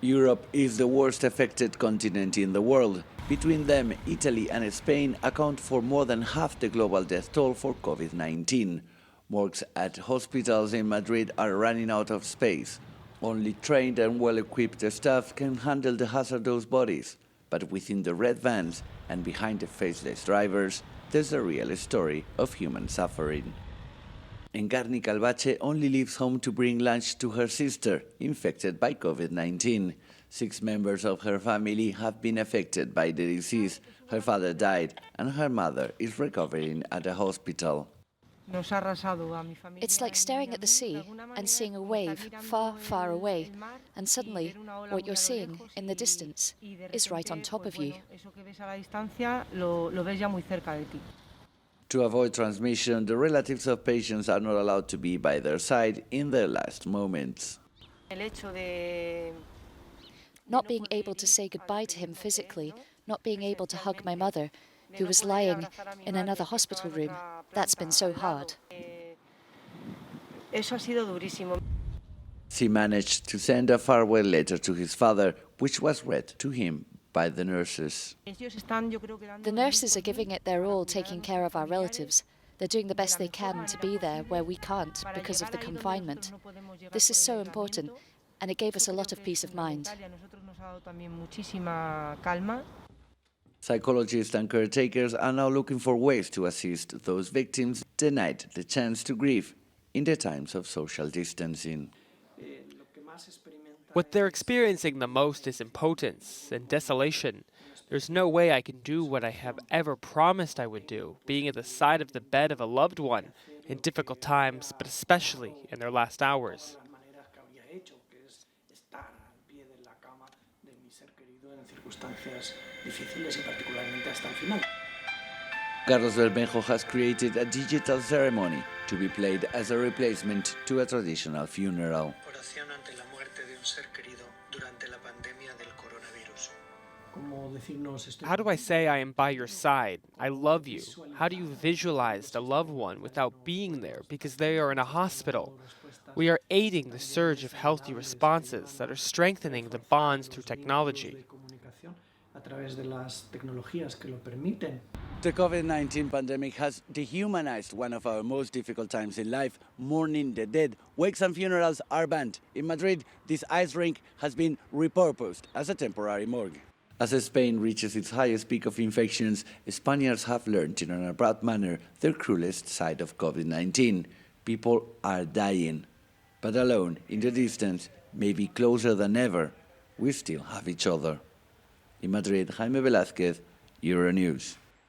Europe is the worst affected continent in the world. Between them, Italy and Spain account for more than half the global death toll for COVID-19. Morgues at hospitals in Madrid are running out of space. Only trained and well-equipped staff can handle the hazardous bodies. But within the red vans and behind the faceless drivers, there's a real story of human suffering. Encarni Calvache only leaves home to bring lunch to her sister, infected by COVID-19. 6 members of her family have been affected by the disease. Her father died, and her mother is recovering at a hospital. It's like staring at the sea and seeing a wave far, far away, and suddenly what you're seeing in the distance is right on top of you. To avoid transmission, the relatives of patients are not allowed to be by their side in their last moments. Not being able to say goodbye to him physically, not being able to hug my mother, who was lying in another hospital room, that's been so hard. He managed to send a farewell letter to his father, which was read to him by the nurses. The nurses are giving it their all, taking care of our relatives. They're doing the best they can to be there where we can't because of the confinement. This is so important, and it gave us a lot of peace of mind. Psychologists and caretakers are now looking for ways to assist those victims denied the chance to grieve in the times of social distancing. What they're experiencing the most is impotence and desolation. There's no way I can do what I have ever promised I would do, being at the side of the bed of a loved one in difficult times, but especially in their last hours. Carlos Bermejo has created a digital ceremony to be played as a replacement to a traditional funeral. How do I say I am by your side? I love you. How do you visualize a loved one without being there because they are in a hospital? We are aiding the surge of healthy responses that are strengthening the bonds through technology. The COVID-19 pandemic has dehumanized one of our most difficult times in life, mourning the dead. Wakes and funerals are banned. In Madrid, this ice rink has been repurposed as a temporary morgue. As Spain reaches its highest peak of infections, Spaniards have learned in an abrupt manner their cruelest side of COVID-19. People are dying. But alone, in the distance, maybe closer than ever, we still have each other. In Madrid, Jaime Velázquez, Euronews.